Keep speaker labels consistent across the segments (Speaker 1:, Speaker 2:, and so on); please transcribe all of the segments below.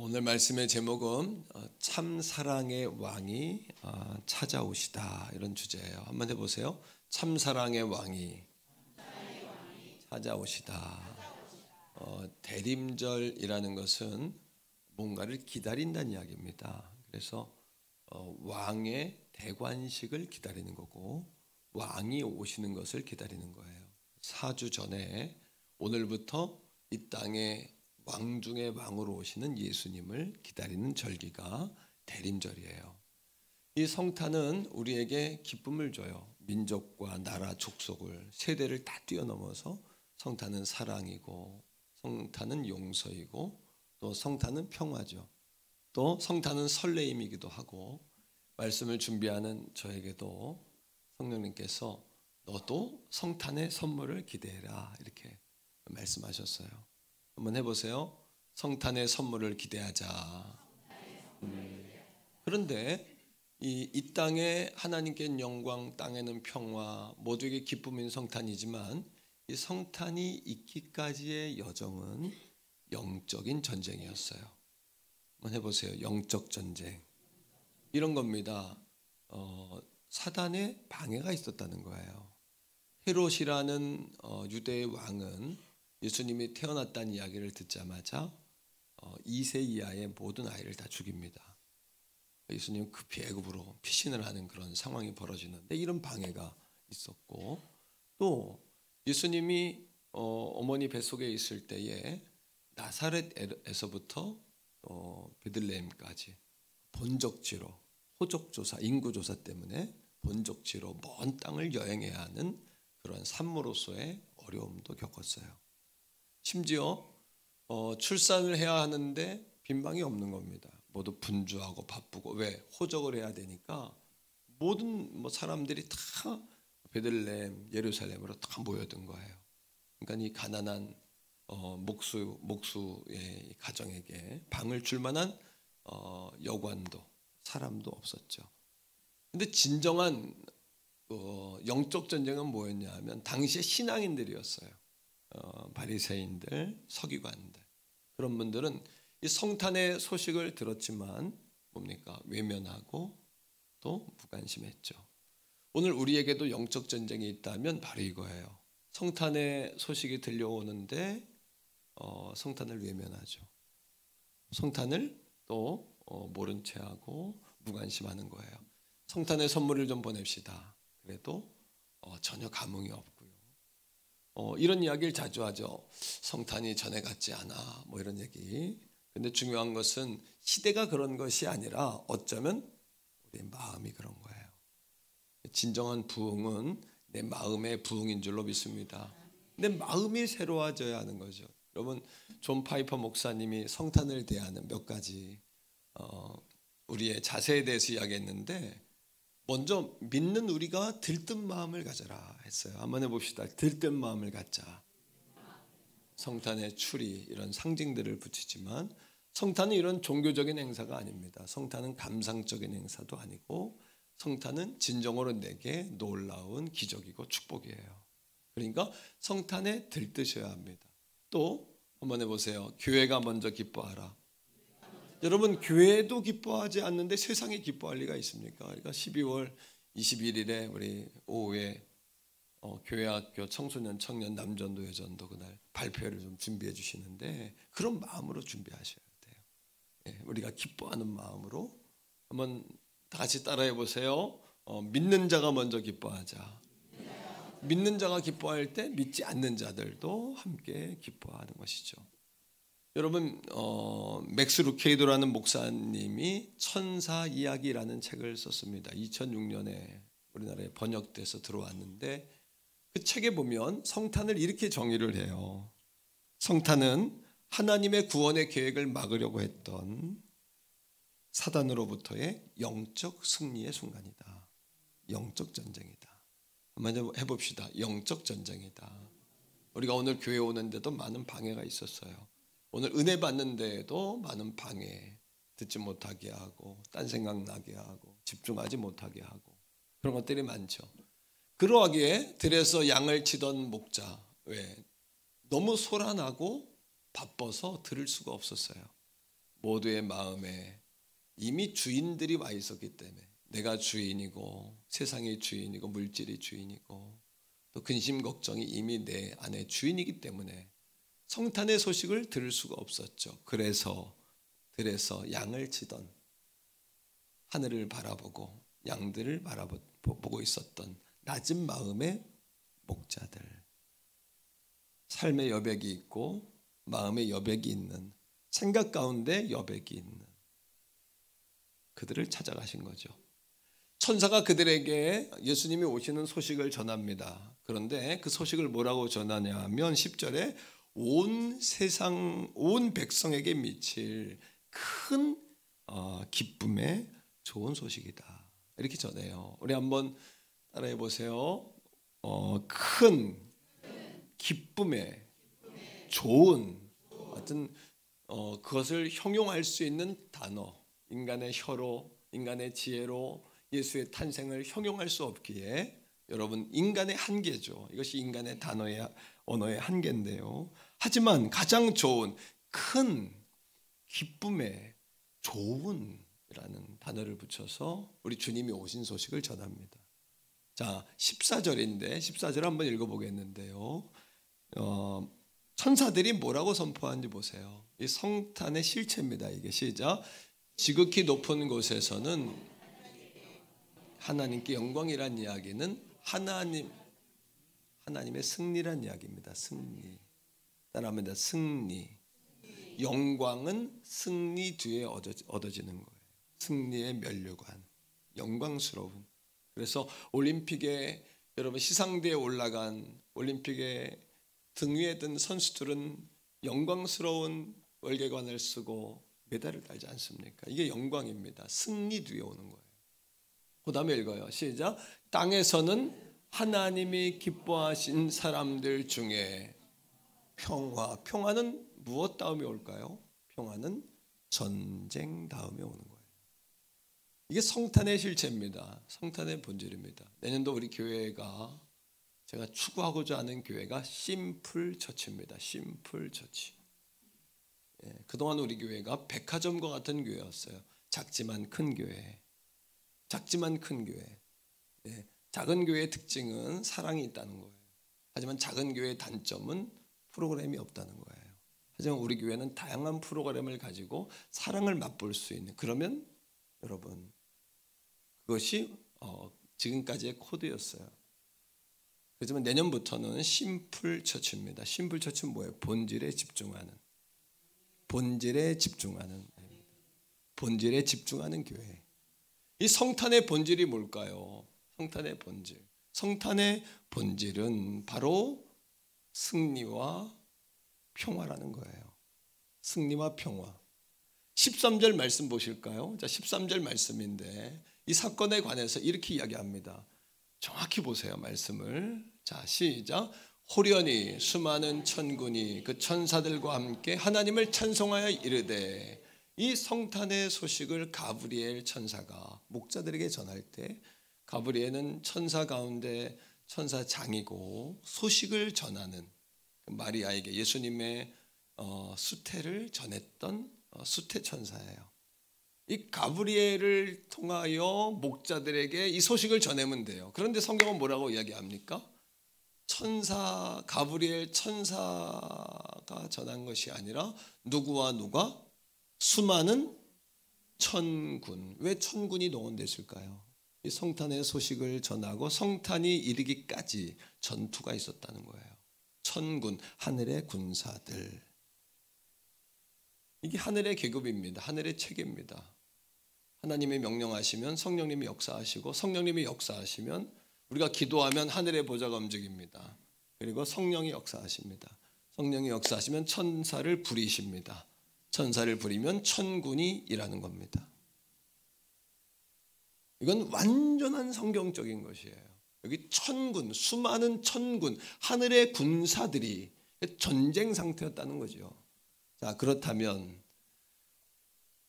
Speaker 1: 오늘 말씀의 제목은 참 사랑의 왕이 찾아오시다, 이런 주제예요. 한번 해보세요. 참 사랑의 왕이 찾아오시다. 대림절이라는 것은 뭔가를 기다린다는 이야기입니다. 그래서 왕의 대관식을 기다리는 거고, 왕이 오시는 것을 기다리는 거예요. 4주 전에 오늘부터 이 땅에 왕 중의 왕으로 오시는 예수님을 기다리는 절기가 대림절이에요. 이 성탄은 우리에게 기쁨을 줘요. 민족과 나라, 족속을, 세대를 다 뛰어넘어서 성탄은 사랑이고, 성탄은 용서이고, 또 성탄은 평화죠. 또 성탄은 설레임이기도 하고, 말씀을 준비하는 저에게도 성령님께서 너도 성탄의 선물을 기대해라, 이렇게 말씀하셨어요. 한번 해보세요. 성탄의 선물을 기대하자. 그런데 이 땅에 하나님께 영광, 땅에는 평화, 모두에게 기쁨인 성탄이지만 이 성탄이 있기까지의 여정은 영적인 전쟁이었어요. 한번 해보세요. 영적 전쟁. 이런 겁니다. 사단의 방해가 있었다는 거예요. 헤롯이라는 유대의 왕은 예수님이 태어났다는 이야기를 듣자마자 2세 이하의 모든 아이를 다 죽입니다. 예수님은 급히 애굽으로 피신을 하는 그런 상황이 벌어지는데, 이런 방해가 있었고, 또 예수님이 어머니 뱃속에 있을 때에 나사렛에서부터 베들레헴까지 본적지로, 호적조사, 인구조사 때문에 본적지로 먼 땅을 여행해야 하는 그런 산모로서의 어려움도 겪었어요. 심지어 출산을 해야 하는데 빈방이 없는 겁니다. 모두 분주하고 바쁘고, 왜? 호적을 해야 되니까 모든 사람들이 다 베들레헴, 예루살렘으로 다 모여든 거예요. 그러니까 이 가난한 목수의 가정에게 방을 줄 만한 여관도, 사람도 없었죠. 근데 진정한 영적 전쟁은 뭐였냐 하면 당시의 신앙인들이었어요. 바리새인들, 서기관들, 그런 분들은 이 성탄의 소식을 들었지만 뭡니까? 외면하고 또 무관심했죠. 오늘 우리에게도 영적 전쟁이 있다면 바로 이거예요. 성탄의 소식이 들려오는데 성탄을 외면하죠. 성탄을 또 모른 채 하고 무관심하는 거예요. 성탄의 선물을 좀 보냅시다. 그래도 전혀 감흥이 없고요. 이런 이야기를 자주 하죠. 성탄이 전에 같지 않아, 이런 얘기. 근데 중요한 것은 시대가 그런 것이 아니라 어쩌면 우리 마음이 그런 거예요. 진정한 부흥은 내 마음의 부흥인 줄로 믿습니다. 내 마음이 새로워져야 하는 거죠. 여러분, 존 파이퍼 목사님이 성탄을 대하는 몇 가지 우리의 자세에 대해서 이야기했는데, 먼저 믿는 우리가 들뜬 마음을 가져라 했어요. 한번 해봅시다. 들뜬 마음을 갖자. 성탄의 추리, 이런 상징들을 붙이지만 성탄은 이런 종교적인 행사가 아닙니다. 성탄은 감상적인 행사도 아니고, 성탄은 진정으로 내게 놀라운 기적이고 축복이에요. 그러니까 성탄에 들뜨셔야 합니다. 또 한번 해보세요. 교회가 먼저 기뻐하라. 여러분, 교회도 기뻐하지 않는데 세상이 기뻐할 리가 있습니까? 그러니까 12월 21일에 우리 오후에 교회학교 청소년, 청년, 남전도, 여전도 그날 발표회를 좀 준비해 주시는데, 그런 마음으로 준비하셔야 돼요. 예, 우리가 기뻐하는 마음으로 한번 다 같이 따라해 보세요. 믿는 자가 먼저 기뻐하자. 믿는 자가 기뻐할 때 믿지 않는 자들도 함께 기뻐하는 것이죠. 여러분, 맥스 루케이도라는 목사님이 천사 이야기라는 책을 썼습니다. 2006년에 우리나라에 번역돼서 들어왔는데, 그 책에 보면 성탄을 이렇게 정의를 해요. 성탄은 하나님의 구원의 계획을 막으려고 했던 사단으로부터의 영적 승리의 순간이다. 영적 전쟁이다. 한번 해봅시다. 영적 전쟁이다. 우리가 오늘 교회 오는데도 많은 방해가 있었어요. 오늘 은혜 받는 데에도 많은 방해, 듣지 못하게 하고, 딴 생각 나게 하고, 집중하지 못하게 하고, 그런 것들이 많죠. 그러하기에 들에서 양을 치던 목자, 왜? 너무 소란하고 바빠서 들을 수가 없었어요. 모두의 마음에 이미 주인들이 와 있었기 때문에 내가 주인이고 세상이 주인이고 물질이 주인이고 또 근심 걱정이 이미 내 안에 주인이기 때문에 성탄의 소식을 들을 수가 없었죠. 그래서 들에서 양을 치던 하늘을 바라보고 양들을 바라보고 있었던 낮은 마음의 목자들, 삶의 여백이 있고 마음의 여백이 있는, 생각 가운데 여백이 있는 그들을 찾아가신 거죠. 천사가 그들에게 예수님이 오시는 소식을 전합니다. 그런데 그 소식을 뭐라고 전하냐 하면 10절에 온 세상 온 백성에게 미칠 큰 기쁨의 좋은 소식이다, 이렇게 전해요. 우리 한번 따라해 보세요. 큰 기쁨의 좋은, 하여튼 그것을 형용할 수 있는 단어, 인간의 혀로, 인간의 지혜로 예수의 탄생을 형용할 수 없기에, 여러분 인간의 한계죠. 이것이 인간의 단어의 언어의 한계인데요. 하지만 가장 좋은 큰 기쁨의 좋은이라는 단어를 붙여서 우리 주님이 오신 소식을 전합니다. 자, 14절인데 14절 한번 읽어보겠는데요. 천사들이 뭐라고 선포하는지 보세요. 이 성탄의 실체입니다. 이게 시작. 지극히 높은 곳에서는 하나님께 영광이란 이야기는 하나님의 승리란 이야기입니다. 승리. 따라합니다. 승리. 영광은 승리 뒤에 얻어지는 거예요. 승리의 면류관, 영광스러운. 그래서 올림픽에 여러분 시상대에 올라간 올림픽에 등 위에 든 선수들은 영광스러운 월계관을 쓰고 메달을 달지 않습니까? 이게 영광입니다. 승리 뒤에 오는 거예요. 그 다음에 읽어요. 시작. 땅에서는 하나님이 기뻐하신 사람들 중에 평화. 평화는 무엇 다음에 올까요? 평화는 전쟁 다음에 오는 거예요. 이게 성탄의 실체입니다. 성탄의 본질입니다. 내년도 우리 교회가, 제가 추구하고자 하는 교회가 심플 처치입니다. 심플 처치. 그동안 우리 교회가 백화점과 같은 교회였어요. 작지만 큰 교회. 작지만 큰 교회. 작은 교회의 특징은 사랑이 있다는 거예요. 하지만 작은 교회의 단점은 프로그램이 없다는 거예요. 하지만 우리 교회는 다양한 프로그램을 가지고 사랑을 맛볼 수 있는, 그러면 여러분 그것이 지금까지의 코드였어요. 그렇지만 내년부터는 심플 처치입니다. 심플 처치는 뭐예요? 본질에 집중하는 교회. 이 성탄의 본질이 뭘까요? 성탄의 본질은 바로 승리와 평화라는 거예요. 승리와 평화. 13절 말씀 보실까요? 자, 13절 말씀인데 이 사건에 관해서 이렇게 이야기합니다. 정확히 보세요, 말씀을. 자, 시작. 호련히 수많은 천군이 그 천사들과 함께 하나님을 찬송하여 이르되. 이 성탄의 소식을 가브리엘 천사가 목자들에게 전할 때, 가브리엘은 천사 가운데 천사장이고 소식을 전하는, 마리아에게 예수님의 수태를 전했던 수태 천사예요. 이 가브리엘을 통하여 목자들에게 이 소식을 전하면 돼요. 그런데 성경은 뭐라고 이야기합니까? 가브리엘 천사가 전한 것이 아니라 누구와 누가? 수많은 천군. 왜 천군이 동원됐을까요? 이 성탄의 소식을 전하고 성탄이 이르기까지 전투가 있었다는 거예요. 천군, 하늘의 군사들. 이게 하늘의 계급입니다. 하늘의 체계입니다. 하나님이 명령하시면 성령님이 역사하시고, 성령님이 역사하시면 우리가 기도하면 하늘의 보좌가 움직입니다. 그리고 성령이 역사하십니다. 성령이 역사하시면 천사를 부리십니다. 천사를 부리면 천군이 일하는 겁니다. 이건 완전한 성경적인 것이에요. 여기 천군, 수많은 천군, 하늘의 군사들이 전쟁 상태였다는 거죠. 자, 그렇다면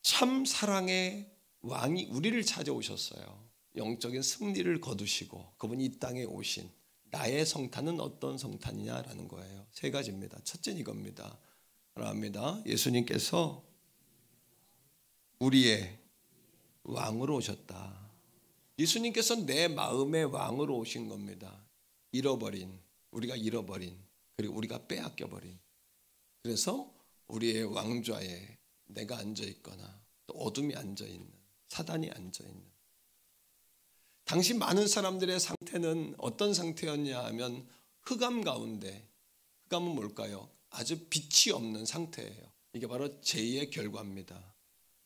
Speaker 1: 참 사랑의 왕이 우리를 찾아오셨어요. 영적인 승리를 거두시고 그분이 이 땅에 오신 나의 성탄은 어떤 성탄이냐라는 거예요. 세 가지입니다. 첫째는 이겁니다. 그럽니다. 예수님께서 우리의 왕으로 오셨다. 예수님께서 내 마음의 왕으로 오신 겁니다. 우리가 잃어버린, 그리고 우리가 빼앗겨버린. 그래서 우리의 왕좌에 내가 앉아있거나 또 어둠이 앉아있는, 사단이 앉아있는. 당시 많은 사람들의 상태는 어떤 상태였냐 하면 흑암 가운데, 흑암은 뭘까요? 아주 빛이 없는 상태예요. 이게 바로 죄의 결과입니다.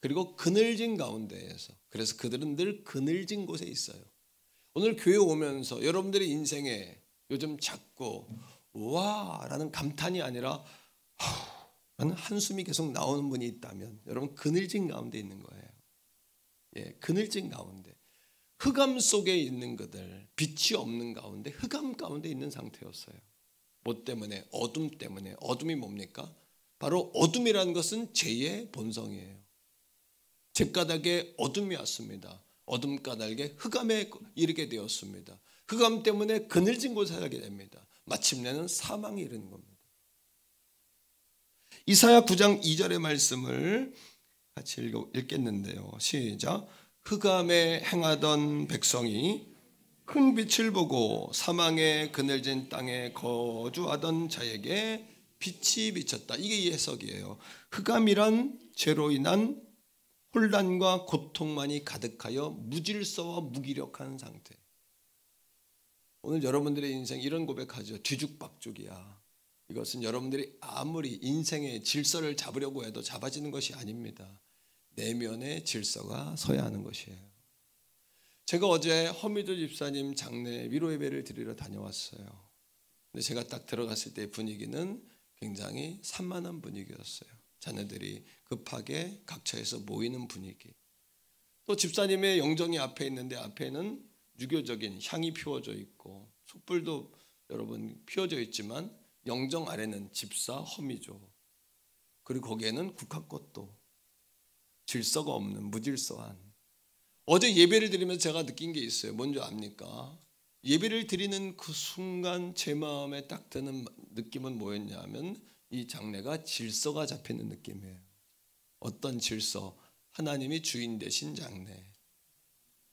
Speaker 1: 그리고 그늘진 가운데에서, 그래서 그들은 늘 그늘진 곳에 있어요. 오늘 교회 오면서 여러분들의 인생에 요즘 자꾸 와 라는 감탄이 아니라 라는 한숨이 계속 나오는 분이 있다면 여러분 그늘진 가운데 있는 거예요. 예, 그늘진 가운데, 흑암 속에 있는 그들, 빛이 없는 가운데, 흑암 가운데 있는 상태였어요. 뭐 때문에? 어둠 때문에. 어둠이 뭡니까? 바로 어둠이라는 것은 죄의 본성이에요. 죄가닥에 어둠이 왔습니다. 어둠 가닥에 흑암에 이르게 되었습니다. 흑암 때문에 그늘진 곳에 살게 됩니다. 마침내는 사망에 이르는 겁니다. 이사야 9장 2절의 말씀을 같이 읽겠는데요. 시작. 흑암에 행하던 백성이 큰 빛을 보고 사망의 그늘진 땅에 거주하던 자에게 빛이 비쳤다. 이게 해석이에요. 흑암이란 죄로 인한 혼란과 고통만이 가득하여 무질서와 무기력한 상태. 오늘 여러분들의 인생 이런 고백하죠. 뒤죽박죽이야. 이것은 여러분들이 아무리 인생의 질서를 잡으려고 해도 잡아지는 것이 아닙니다. 내면의 질서가 서야 하는 것이에요. 제가 어제 허미도 집사님 장례 위로 예배를 드리러 다녀왔어요. 근데 제가 딱 들어갔을 때 분위기는 굉장히 산만한 분위기였어요. 자녀들이 급하게 각처에서 모이는 분위기. 또 집사님의 영정이 앞에 있는데 앞에는 유교적인 향이 피워져 있고 촛불도 여러분 피워져 있지만 영정 아래는 집사 허미죠. 그리고 거기에는 국화꽃도, 질서가 없는 무질서한. 어제 예배를 드리면서 제가 느낀 게 있어요. 뭔지 압니까? 예배를 드리는 그 순간 제 마음에 딱 드는 느낌은 뭐였냐면 이 장례가 질서가 잡히는 느낌이에요. 어떤 질서? 하나님이 주인 되신 장례.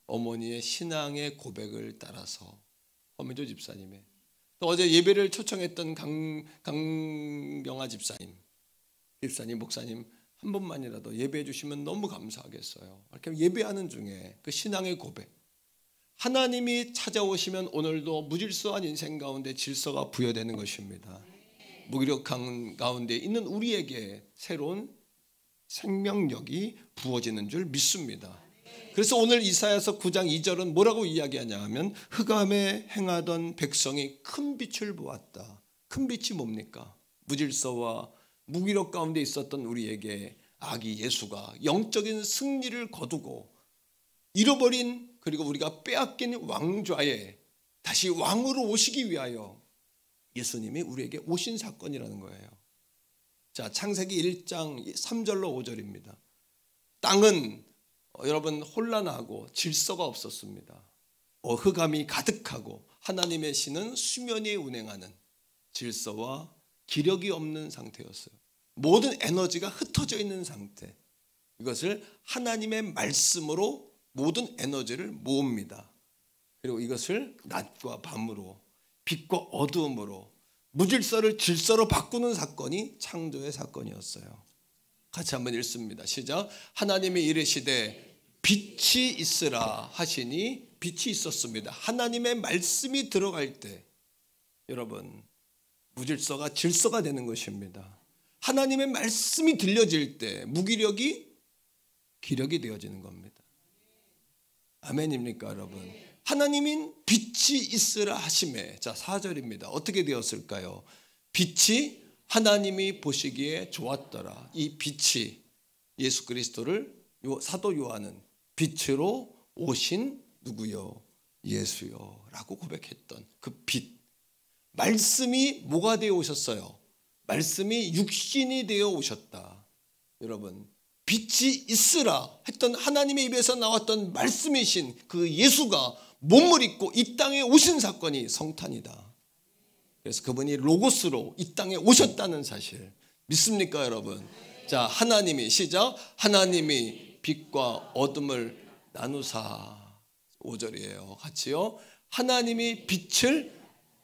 Speaker 1: 어머니의 신앙의 고백을 따라서 허미도 집사님의, 또 어제 예배를 초청했던 강경아 집사님, 목사님 한 번만이라도 예배해 주시면 너무 감사하겠어요. 이렇게 예배하는 중에 그 신앙의 고백, 하나님이 찾아오시면 오늘도 무질서한 인생 가운데 질서가 부여되는 것입니다. 무기력한 가운데 있는 우리에게 새로운 생명력이 부어지는 줄 믿습니다. 그래서 오늘 이사야서 9장 2절은 뭐라고 이야기하냐 하면 흑암에 행하던 백성이 큰 빛을 보았다. 큰 빛이 뭡니까? 무질서와 무기력 가운데 있었던 우리에게 아기 예수가 영적인 승리를 거두고 잃어버린, 그리고 우리가 빼앗긴 왕좌에 다시 왕으로 오시기 위하여 예수님이 우리에게 오신 사건이라는 거예요. 자, 창세기 1장 3절로 5절입니다. 땅은 여러분 혼란하고 질서가 없었습니다. 흑암이 가득하고 하나님의 신은 수면 위에 운행하는 질서와 기력이 없는 상태였어요. 모든 에너지가 흩어져 있는 상태. 이것을 하나님의 말씀으로 모든 에너지를 모읍니다. 그리고 이것을 낮과 밤으로, 빛과 어두움으로, 무질서를 질서로 바꾸는 사건이 창조의 사건이었어요. 같이 한번 읽습니다. 시작. 하나님이 이르시되 빛이 있으라 하시니 빛이 있었습니다. 하나님의 말씀이 들어갈 때 여러분 무질서가 질서가 되는 것입니다. 하나님의 말씀이 들려질 때 무기력이 기력이 되어지는 겁니다. 아멘입니까 여러분? 하나님인 빛이 있으라 하심에, 자 4절입니다. 어떻게 되었을까요? 빛이 하나님이 보시기에 좋았더라. 이 빛이 예수 그리스도를 사도 요한은 빛으로 오신 누구요? 예수요 라고 고백했던 그 빛. 말씀이 뭐가 되어 오셨어요? 말씀이 육신이 되어 오셨다. 여러분 빛이 있으라 했던 하나님의 입에서 나왔던 말씀이신 그 예수가 몸을 입고 이 땅에 오신 사건이 성탄이다. 그래서 그분이 로고스로 이 땅에 오셨다는 사실 믿습니까 여러분? 자 하나님이, 시작. 하나님이 빛과 어둠을 나누사. 5절이에요. 같이요. 하나님이 빛을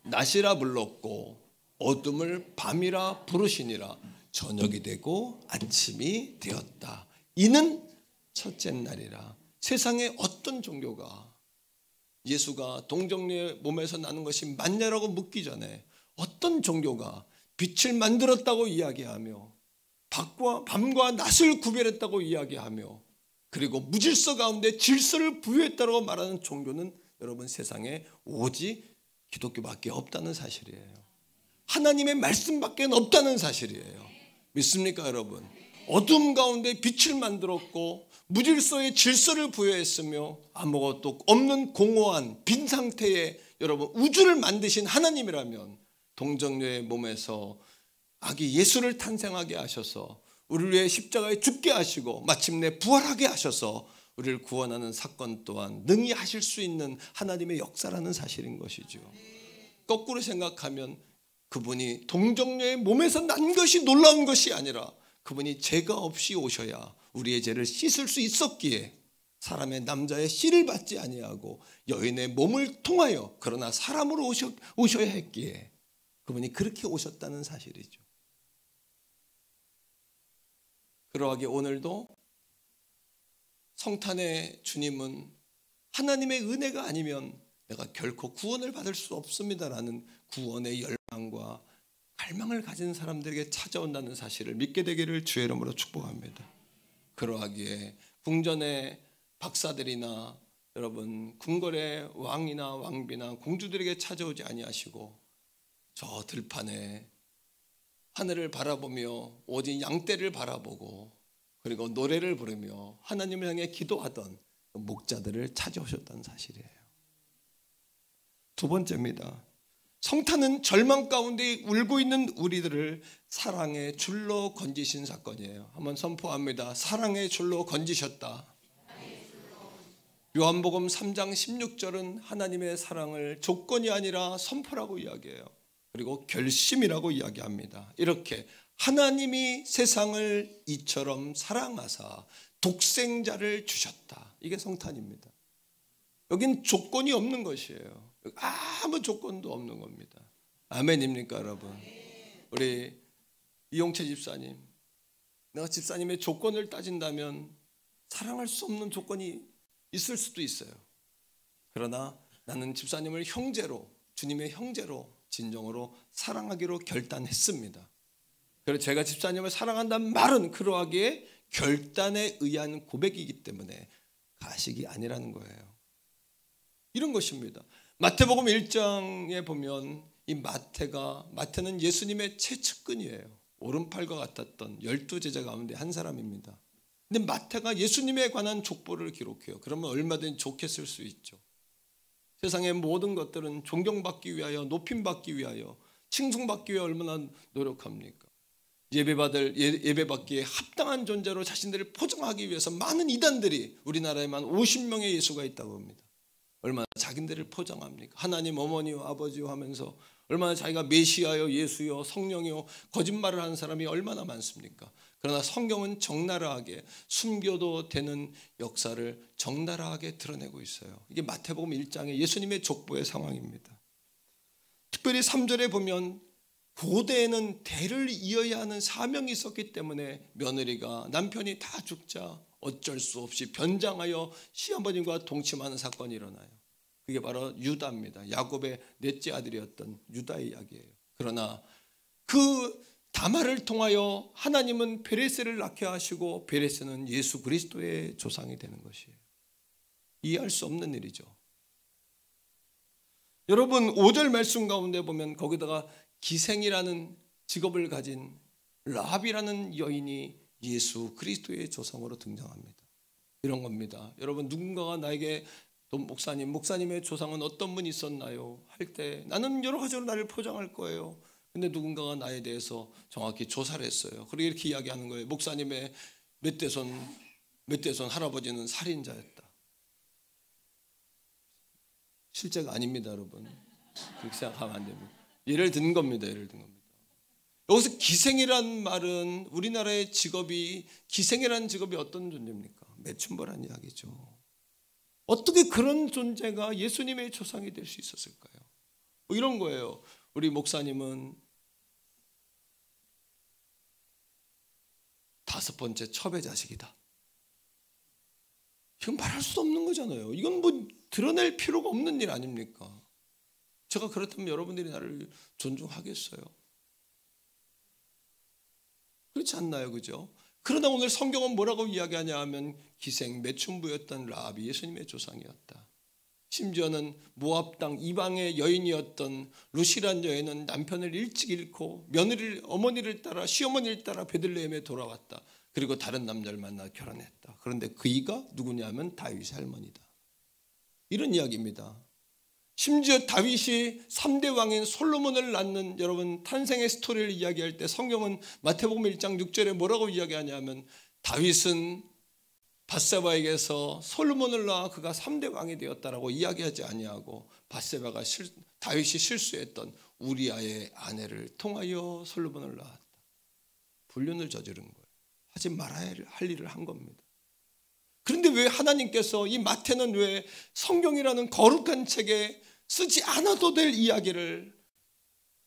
Speaker 1: 낮이라 불렀고 어둠을 밤이라 부르시니라. 저녁이 되고 아침이 되었다. 이는 첫째 날이라. 세상에 어떤 종교가 예수가 동정녀의 몸에서 나는 것이 맞냐라고 묻기 전에 어떤 종교가 빛을 만들었다고 이야기하며 밤과 낮을 구별했다고 이야기하며 그리고 무질서 가운데 질서를 부여했다고 말하는 종교는 여러분 세상에 오직 기독교밖에 없다는 사실이에요. 하나님의 말씀밖에 없다는 사실이에요. 믿습니까 여러분? 어둠 가운데 빛을 만들었고 무질서의 질서를 부여했으며 아무것도 없는 공허한 빈 상태의 여러분 우주를 만드신 하나님이라면 동정녀의 몸에서 아기 예수를 탄생하게 하셔서 우리를 위해 십자가에 죽게 하시고 마침내 부활하게 하셔서 우리를 구원하는 사건 또한 능히 하실 수 있는 하나님의 역사라는 사실인 것이죠. 거꾸로 생각하면 그분이 동정녀의 몸에서 난 것이 놀라운 것이 아니라 그분이 죄가 없이 오셔야 우리의 죄를 씻을 수 있었기에 사람의 남자의 씨를 받지 아니하고 여인의 몸을 통하여 그러나 사람으로 오셔야 했기에 그분이 그렇게 오셨다는 사실이죠. 그러하게 오늘도 성탄의 주님은 하나님의 은혜가 아니면 내가 결코 구원을 받을 수 없습니다라는 구원의 열망과 갈망을 가진 사람들에게 찾아온다는 사실을 믿게 되기를 주의 이름으로 축복합니다. 그러하기에 궁전의 박사들이나 여러분 궁궐의 왕이나 왕비나 공주들에게 찾아오지 아니하시고 저 들판에 하늘을 바라보며 오직 양떼를 바라보고 그리고 노래를 부르며 하나님을 향해 기도하던 목자들을 찾아오셨다는 사실이에요. 두 번째입니다. 성탄은 절망 가운데 울고 있는 우리들을 사랑의 줄로 건지신 사건이에요. 한번 선포합니다. 사랑의 줄로 건지셨다. 요한복음 3장 16절은 하나님의 사랑을 조건이 아니라 선포라고 이야기해요. 그리고 결심이라고 이야기합니다. 이렇게 하나님이 세상을 이처럼 사랑하사 독생자를 주셨다. 이게 성탄입니다. 여긴 조건이 없는 것이에요. 아무 조건도 없는 겁니다. 아멘입니까 여러분? 우리 이용채 집사님, 내가 집사님의 조건을 따진다면 사랑할 수 없는 조건이 있을 수도 있어요. 그러나 나는 집사님을 형제로, 주님의 형제로 진정으로 사랑하기로 결단했습니다. 그래서 제가 집사님을 사랑한다는 말은 그러하기에 결단에 의한 고백이기 때문에 가식이 아니라는 거예요. 이런 것입니다. 마태복음 1장에 보면 이 마태는 예수님의 최측근이에요. 오른팔과 같았던 12제자 가운데 한 사람입니다. 근데 마태가 예수님에 관한 족보를 기록해요. 그러면 얼마든지 좋겠을 수 있죠. 세상의 모든 것들은 존경받기 위하여, 높임받기 위하여, 칭송받기 위해 얼마나 노력합니까? 예배받기에 합당한 존재로 자신들을 포장하기 위해서 많은 이단들이 우리나라에만 50명의 예수가 있다고 합니다. 얼마나 자기들을 포장합니까? 하나님 어머니요 아버지요 하면서 얼마나 자기가 메시아요 예수요 성령이요 거짓말을 하는 사람이 얼마나 많습니까? 그러나 성경은 적나라하게 숨겨도 되는 역사를 적나라하게 드러내고 있어요. 이게 마태복음 1장의 예수님의 족보의 상황입니다. 특별히 3절에 보면 고대에는 대를 이어야 하는 사명이 있었기 때문에 며느리가 남편이 다 죽자 어쩔 수 없이 변장하여 시아버님과 동침하는 사건이 일어나요. 그게 바로 유다입니다. 야곱의 넷째 아들이었던 유다의 이야기예요. 그러나 그 다말을 통하여 하나님은 베레스를 낳게 하시고 베레스는 예수 그리스도의 조상이 되는 것이에요. 이해할 수 없는 일이죠. 여러분 5절 말씀 가운데 보면 거기다가 기생이라는 직업을 가진 라합이라는 여인이 예수 그리스도의 조상으로 등장합니다. 이런 겁니다. 여러분 누군가가 나에게 목사님의 조상은 어떤 분이 있었나요? 할 때 나는 여러 가지로 나를 포장할 거예요. 근데 누군가가 나에 대해서 정확히 조사를 했어요. 그리고 이렇게 이야기하는 거예요. 목사님의 몇 대손 할아버지는 살인자였다. 실제가 아닙니다, 여러분. 그렇게 생각하면 안 됩니다. 예를 든 겁니다. 여기서 기생이란 말은 우리나라의 기생이라는 직업이 어떤 존재입니까? 매춘부란 이야기죠. 어떻게 그런 존재가 예수님의 조상이 될 수 있었을까요? 뭐 이런 거예요. 우리 목사님은 5번째 첩의 자식이다. 이건 말할 수 없는 거잖아요. 이건 뭐 드러낼 필요가 없는 일 아닙니까? 제가 그렇다면 여러분들이 나를 존중하겠어요? 그렇지 않나요? 그죠? 그러나 오늘 성경은 뭐라고 이야기하냐 하면 기생 매춘부였던 라합이 예수님의 조상이었다. 심지어는 모압 땅 이방의 여인이었던 루시란 여인은 남편을 일찍 잃고 어머니를 따라 시어머니를 따라 베들레헴에 돌아왔다. 그리고 다른 남자를 만나 결혼했다. 그런데 그이가 누구냐면 다윗의 할머니다. 이런 이야기입니다. 심지어 다윗이 3대 왕인 솔로몬을 낳는 여러분 탄생의 스토리를 이야기할 때 성경은 마태복음 1장 6절에 뭐라고 이야기하냐면 다윗은 밧세바에게서 솔로몬을 낳아 그가 3대 왕이 되었다라고 이야기하지 아니하고 밧세바가 다윗이 실수했던 우리아의 아내를 통하여 솔로몬을 낳았다. 불륜을 저지른 거예요. 하지 말아야 할 일을 한 겁니다. 그런데 왜 하나님께서 이 마태는 왜 성경이라는 거룩한 책에 쓰지 않아도 될 이야기를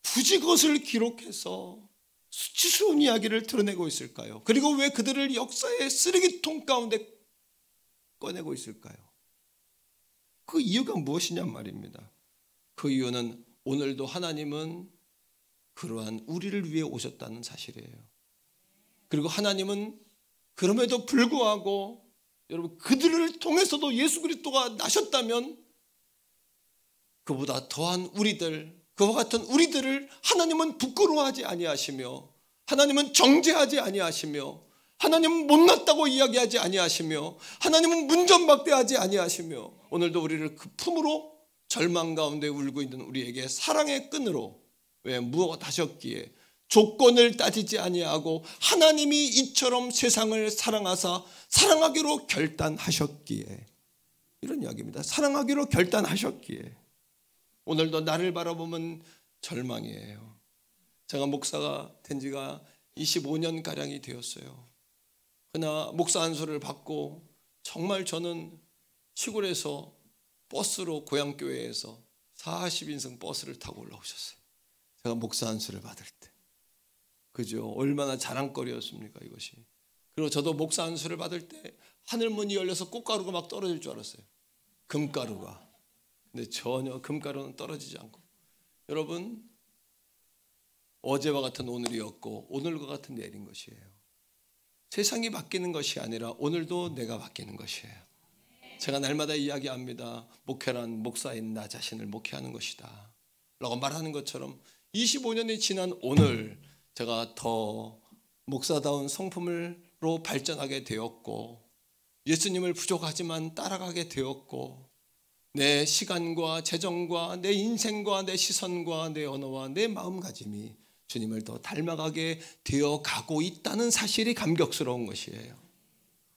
Speaker 1: 굳이 그것을 기록해서 수치스러운 이야기를 드러내고 있을까요? 그리고 왜 그들을 역사의 쓰레기통 가운데 꺼내고 있을까요? 그 이유가 무엇이냐 말입니다. 그 이유는 오늘도 하나님은 그러한 우리를 위해 오셨다는 사실이에요. 그리고 하나님은 그럼에도 불구하고 여러분 그들을 통해서도 예수 그리스도가 나셨다면 그보다 더한 우리들, 그와 같은 우리들을 하나님은 부끄러워하지 아니하시며 하나님은 정죄하지 아니하시며 하나님은 못났다고 이야기하지 아니하시며 하나님은 문전박대하지 아니하시며 오늘도 우리를 그 품으로 절망 가운데 울고 있는 우리에게 사랑의 끈으로 왜 무엇 하셨기에 조건을 따지지 아니하고 하나님이 이처럼 세상을 사랑하사 사랑하기로 결단하셨기에 이런 이야기입니다. 사랑하기로 결단하셨기에 오늘도 나를 바라보면 절망이에요. 제가 목사가 된 지가 25년가량이 되었어요. 그러나 목사 안수를 받고 정말 저는 시골에서 버스로 고향교회에서 40인승 버스를 타고 올라오셨어요. 제가 목사 안수를 받을 때. 그죠? 얼마나 자랑거리였습니까 이것이. 그리고 저도 목사 안수를 받을 때 하늘문이 열려서 꽃가루가 막 떨어질 줄 알았어요. 금가루가. 근데 전혀 금가루는 떨어지지 않고 여러분 어제와 같은 오늘이었고 오늘과 같은 내일인 것이에요. 세상이 바뀌는 것이 아니라 오늘도 내가 바뀌는 것이에요. 제가 날마다 이야기합니다. 목회란 목사인 나 자신을 목회하는 것이다 라고 말하는 것처럼 25년이 지난 오늘 제가 더 목사다운 성품으로 발전하게 되었고 예수님을 부족하지만 따라가게 되었고 내 시간과 재정과 내 인생과 내 시선과 내 언어와 내 마음가짐이 주님을 더 닮아가게 되어가고 있다는 사실이 감격스러운 것이에요.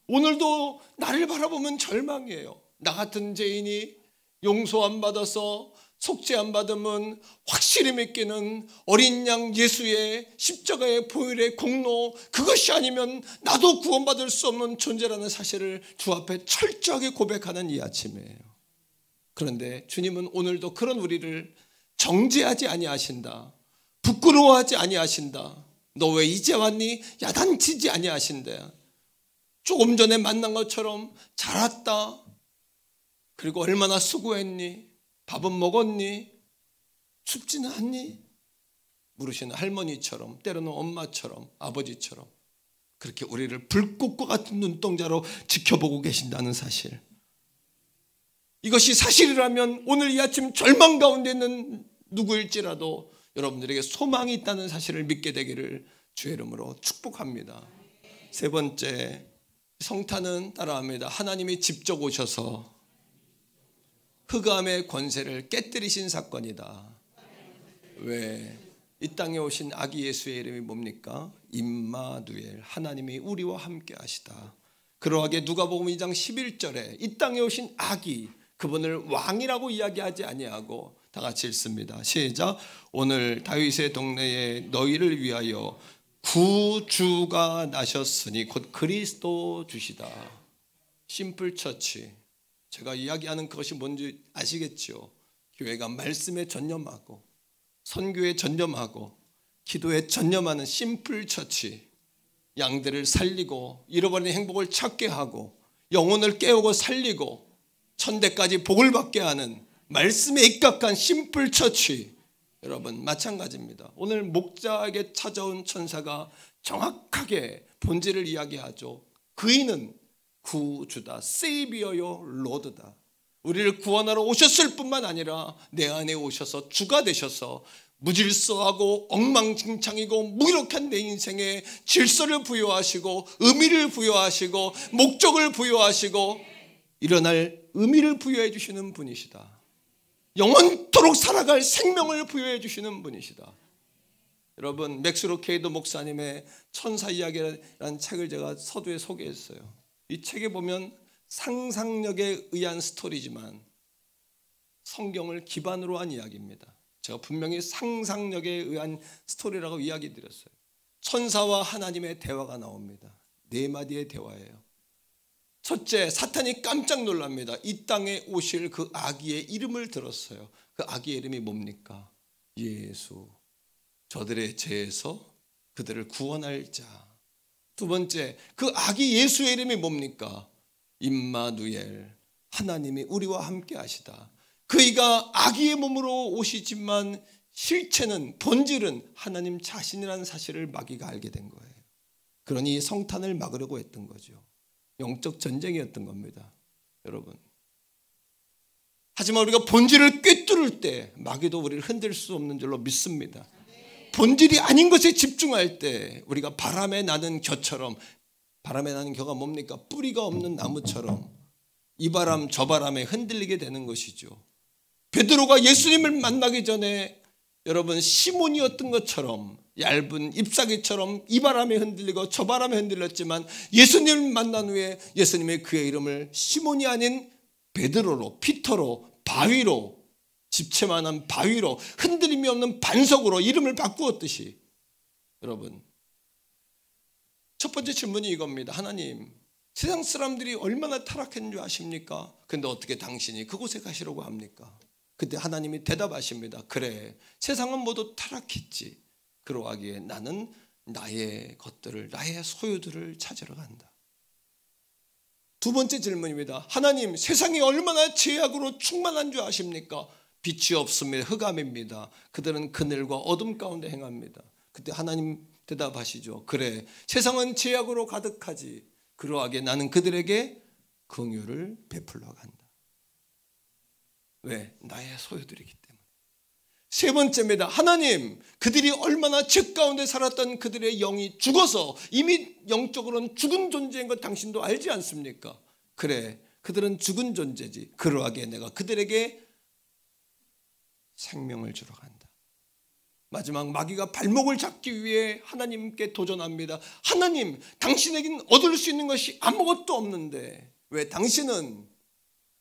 Speaker 1: 오늘도 나를 바라보면 절망이에요. 나 같은 죄인이 용서 안 받아서 속죄 안 받으면 확실히 믿기는 어린 양 예수의 십자가의 보혈의 공로 그것이 아니면 나도 구원받을 수 없는 존재라는 사실을 주 앞에 철저하게 고백하는 이 아침이에요. 그런데 주님은 오늘도 그런 우리를 정죄하지 아니하신다. 부끄러워하지 아니하신다. 너 왜 이제 왔니? 야단치지 아니하신다. 조금 전에 만난 것처럼 잘 왔다. 그리고 얼마나 수고했니? 밥은 먹었니? 춥지는 않니? 물으시는 할머니처럼 때로는 엄마처럼 아버지처럼 그렇게 우리를 불꽃과 같은 눈동자로 지켜보고 계신다는 사실. 이것이 사실이라면 오늘 이 아침 절망 가운데 있는 누구일지라도 여러분들에게 소망이 있다는 사실을 믿게 되기를 주의 이름으로 축복합니다. 세 번째, 성탄은 따라합니다. 하나님이 직접 오셔서 흑암의 권세를 깨뜨리신 사건이다. 왜? 이 땅에 오신 아기 예수의 이름이 뭡니까? 임마누엘, 하나님이 우리와 함께 하시다. 그러하게 누가복음 2장 11절에 이 땅에 오신 아기, 그분을 왕이라고 이야기하지 아니하고 다 같이 읽습니다. 시작. 오늘 다윗의 동네에 너희를 위하여 구주가 나셨으니 곧 그리스도 주시다. 심플 처치. 제가 이야기하는 그것이 뭔지 아시겠죠? 교회가 말씀에 전념하고 선교에 전념하고 기도에 전념하는 심플 처치. 양들을 살리고 잃어버린 행복을 찾게 하고 영혼을 깨우고 살리고 천대까지 복을 받게 하는 말씀에 입각한 심플 처치. 여러분 마찬가지입니다. 오늘 목자에게 찾아온 천사가 정확하게 본질을 이야기하죠. 그이는 구주다, 세이비어요 로드다. 우리를 구원하러 오셨을 뿐만 아니라 내 안에 오셔서 주가 되셔서 무질서하고 엉망진창이고 무기력한 내 인생에 질서를 부여하시고 의미를 부여하시고 목적을 부여하시고 일어날 의미를 부여해 주시는 분이시다. 영원토록 살아갈 생명을 부여해 주시는 분이시다. 여러분 맥스로 케이도 목사님의 천사 이야기라는 책을 제가 서두에 소개했어요. 이 책에 보면 상상력에 의한 스토리지만 성경을 기반으로 한 이야기입니다. 제가 분명히 상상력에 의한 스토리라고 이야기 드렸어요. 천사와 하나님의 대화가 나옵니다. 4마디의 대화예요. 첫째, 사탄이 깜짝 놀랍니다. 이 땅에 오실 그 아기의 이름을 들었어요. 그 아기의 이름이 뭡니까? 예수. 저들의 죄에서 그들을 구원할 자. 두 번째, 그 아기 예수의 이름이 뭡니까? 임마누엘. 하나님이 우리와 함께 하시다. 그이가 아기의 몸으로 오시지만 실체는 본질은 하나님 자신이라는 사실을 마귀가 알게 된 거예요. 그러니 성탄을 막으려고 했던 거죠. 영적 전쟁이었던 겁니다. 여러분. 하지만 우리가 본질을 꿰뚫을 때 마귀도 우리를 흔들 수 없는 줄로 믿습니다. 본질이 아닌 것에 집중할 때 우리가 바람에 나는 겨처럼, 바람에 나는 겨가 뭡니까? 뿌리가 없는 나무처럼 이 바람 저 바람에 흔들리게 되는 것이죠. 베드로가 예수님을 만나기 전에 여러분 시몬이었던 것처럼 얇은 잎사귀처럼 이 바람에 흔들리고 저 바람에 흔들렸지만 예수님을 만난 후에 예수님의 그의 이름을 시몬이 아닌 베드로로, 피터로, 바위로, 집채만한 바위로, 흔들림이 없는 반석으로 이름을 바꾸었듯이 여러분 첫 번째 질문이 이겁니다. 하나님, 세상 사람들이 얼마나 타락했는 줄 아십니까? 근데 어떻게 당신이 그곳에 가시려고 합니까? 그때 하나님이 대답하십니다. 그래, 세상은 모두 타락했지. 그러하기에 나는 나의 것들을, 나의 소유들을 찾으러 간다. 두 번째 질문입니다. 하나님, 세상이 얼마나 죄악으로 충만한 줄 아십니까? 빛이 없습니다. 흑암입니다. 그들은 그늘과 어둠 가운데 행합니다. 그때 하나님 대답하시죠. 그래, 세상은 죄악으로 가득하지. 그러하기에 나는 그들에게 긍휼을 베풀러 간다. 왜? 나의 소유들이기 때문에. 세 번째입니다. 하나님, 그들이 얼마나 죄 가운데 살았던 그들의 영이 죽어서 이미 영적으로는 죽은 존재인 것 당신도 알지 않습니까? 그래, 그들은 죽은 존재지. 그러하기에 내가 그들에게 생명을 주러 간다. 마지막 마귀가 발목을 잡기 위해 하나님께 도전합니다. 하나님, 당신에겐 얻을 수 있는 것이 아무것도 없는데 왜 당신은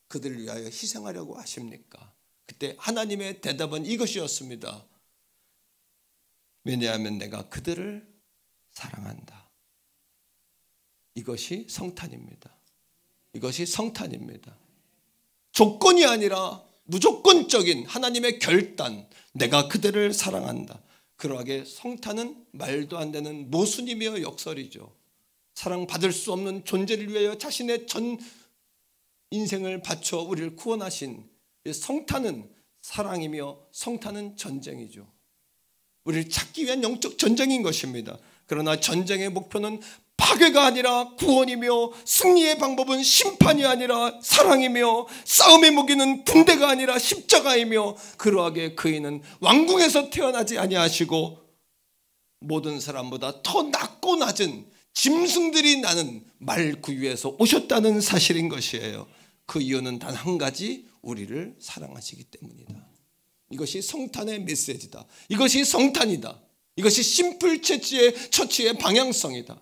Speaker 1: 그들을 위하여 희생하려고 하십니까? 그때 하나님의 대답은 이것이었습니다. 왜냐하면 내가 그들을 사랑한다. 이것이 성탄입니다. 이것이 성탄입니다. 조건이 아니라 무조건적인 하나님의 결단, 내가 그들을 사랑한다. 그러하게 성탄은 말도 안 되는 모순이며 역설이죠. 사랑받을 수 없는 존재를 위하여 자신의 전 인생을 바쳐 우리를 구원하신 성탄은 사랑이며 성탄은 전쟁이죠. 우리를 찾기 위한 영적 전쟁인 것입니다. 그러나 전쟁의 목표는 파괴가 아니라 구원이며 승리의 방법은 심판이 아니라 사랑이며 싸움의 무기는 군대가 아니라 십자가이며 그러하게 그이는 왕궁에서 태어나지 아니하시고 모든 사람보다 더 낮고 낮은 짐승들이 나는 말구유에서 오셨다는 사실인 것이에요. 그 이유는 단 한 가지, 우리를 사랑하시기 때문이다. 이것이 성탄의 메시지다. 이것이 성탄이다. 이것이 심플 처치의 방향성이다.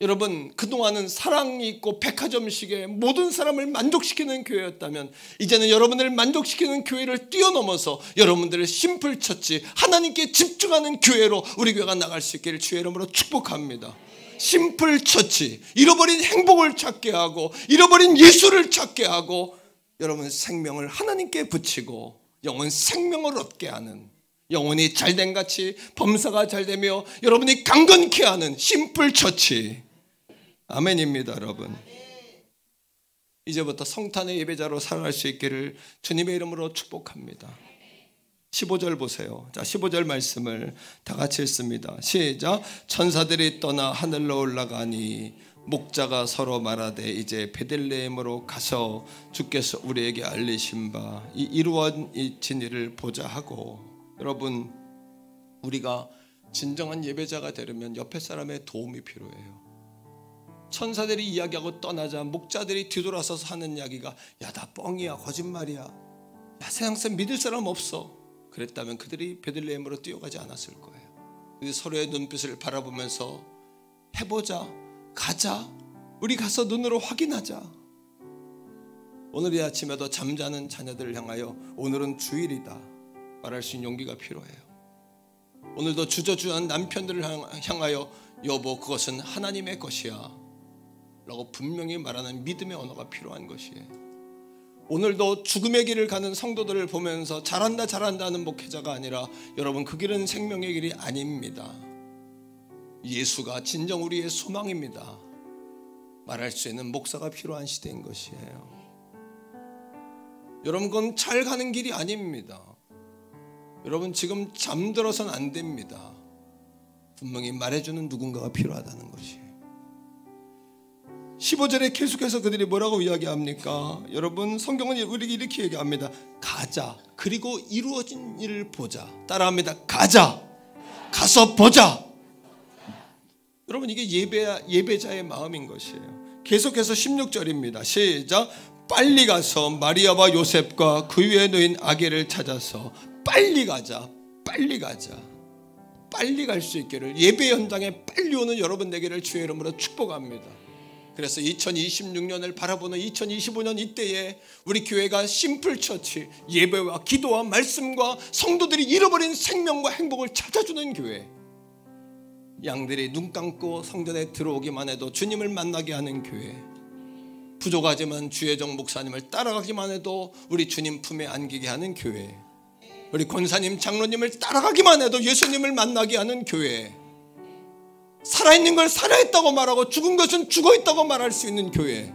Speaker 1: 여러분, 그동안은 사랑이 있고 백화점식의 모든 사람을 만족시키는 교회였다면 이제는 여러분들을 만족시키는 교회를 뛰어넘어서 여러분들의 심플 처치, 하나님께 집중하는 교회로 우리 교회가 나갈 수 있기를 주의 이름으로 축복합니다. 심플 처치, 잃어버린 행복을 찾게 하고 잃어버린 예수를 찾게 하고 여러분 생명을 하나님께 붙이고 영혼 생명을 얻게 하는, 영혼이 잘된 같이 범사가 잘되며 여러분이 강건케 하는 심플 처치. 아멘입니다. 여러분, 이제부터 성탄의 예배자로 살아갈 수 있기를 주님의 이름으로 축복합니다. 15절 보세요. 자, 15절 말씀을 다 같이 읽습니다. 시작. 천사들이 떠나 하늘로 올라가니 목자가 서로 말하되 이제 베들레헴으로 가서 주께서 우리에게 알리신 바 이 이루어진 일을 보자 하고. 여러분, 우리가 진정한 예배자가 되려면 옆에 사람의 도움이 필요해요. 천사들이 이야기하고 떠나자 목자들이 뒤돌아서서 하는 이야기가 야, 나 뻥이야, 거짓말이야, 야, 세상에서 믿을 사람 없어, 그랬다면 그들이 베들레헴으로 뛰어가지 않았을 거예요. 서로의 눈빛을 바라보면서 해보자, 가자, 우리 가서 눈으로 확인하자. 오늘 이 아침에도 잠자는 자녀들을 향하여 오늘은 주일이다 말할 수 있는 용기가 필요해요. 오늘도 주저주한 남편들을 향하여 여보, 그것은 하나님의 것이야 라고 분명히 말하는 믿음의 언어가 필요한 것이에요. 오늘도 죽음의 길을 가는 성도들을 보면서 잘한다 잘한다 하는 목회자가 아니라 여러분, 그 길은 생명의 길이 아닙니다. 예수가 진정 우리의 소망입니다 말할 수 있는 목사가 필요한 시대인 것이에요. 여러분, 그건 잘 가는 길이 아닙니다. 여러분, 지금 잠들어서는 안 됩니다. 분명히 말해주는 누군가가 필요하다는 것이에요. 15절에 계속해서 그들이 뭐라고 이야기합니까? 여러분, 성경은 우리에게 이렇게 얘기합니다. 가자, 그리고 이루어진 일을 보자. 따라합니다. 가자, 가서 보자. 여러분, 이게 예배자의 마음인 것이에요. 계속해서 16절입니다. 시작. 빨리 가서 마리아와 요셉과 그 위에 놓인 아기를 찾아서 빨리 가자, 빨리 가자. 빨리 갈 수 있기를, 예배 현장에 빨리 오는 여러분 되기를 주의 이름으로 축복합니다. 그래서 2026년을 바라보는 2025년 이때에 우리 교회가 심플 처치, 예배와 기도와 말씀과 성도들이 잃어버린 생명과 행복을 찾아주는 교회, 양들이 눈 감고 성전에 들어오기만 해도 주님을 만나게 하는 교회, 부족하지만 주혜정 목사님을 따라가기만 해도 우리 주님 품에 안기게 하는 교회, 우리 권사님 장로님을 따라가기만 해도 예수님을 만나게 하는 교회, 살아있는 걸 살아있다고 말하고 죽은 것은 죽어있다고 말할 수 있는 교회.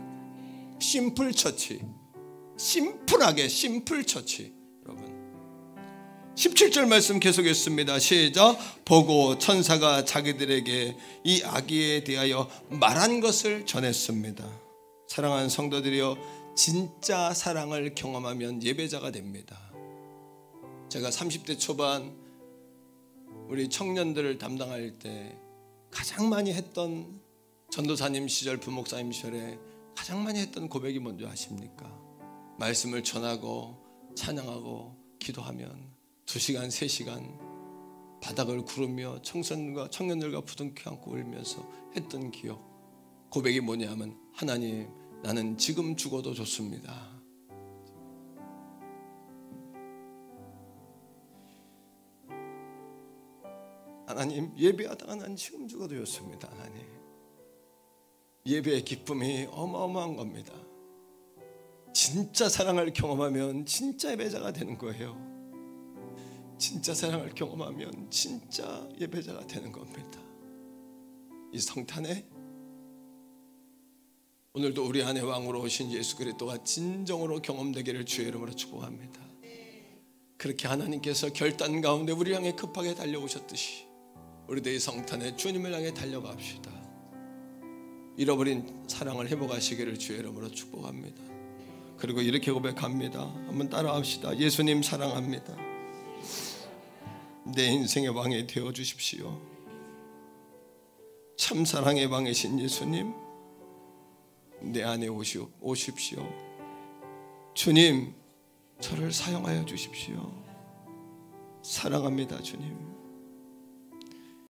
Speaker 1: 심플 처치, 심플하게 심플 처치. 여러분, 17절 말씀 계속했습니다. 시작. 보고 천사가 자기들에게 이 아기에 대하여 말한 것을 전했습니다. 사랑하는 성도들이여, 진짜 사랑을 경험하면 예배자가 됩니다. 제가 30대 초반 우리 청년들을 담당할 때 가장 많이 했던, 전도사님 시절, 부목사님 시절에 가장 많이 했던 고백이 뭔지 아십니까? 말씀을 전하고 찬양하고 기도하면 2시간 3시간 바닥을 구르며 청년들과 부둥켜 안고 울면서 했던 기억, 고백이 뭐냐면, 하나님, 나는 지금 죽어도 좋습니다. 하나님, 예배하다가 난 지금 죽어도 좋습니다. 하나님, 예배의 기쁨이 어마어마한 겁니다. 진짜 사랑을 경험하면 진짜 예배자가 되는 거예요. 진짜 사랑을 경험하면 진짜 예배자가 되는 겁니다. 이 성탄에 오늘도 우리 안에 왕으로 오신 예수 그리스도가 진정으로 경험되기를 주의 이름으로 축복합니다. 그렇게 하나님께서 결단 가운데 우리 향해 급하게 달려오셨듯이 우리도 이 성탄에 주님을 향해 달려갑시다. 잃어버린 사랑을 회복하시기를 주의 이름으로 축복합니다. 그리고 이렇게 고백합니다. 한번 따라합시다. 예수님 사랑합니다. 내 인생의 왕이 되어주십시오. 참 사랑의 왕이신 예수님, 내 안에 오십시오. 주님, 저를 사용하여 주십시오. 사랑합니다. 주님.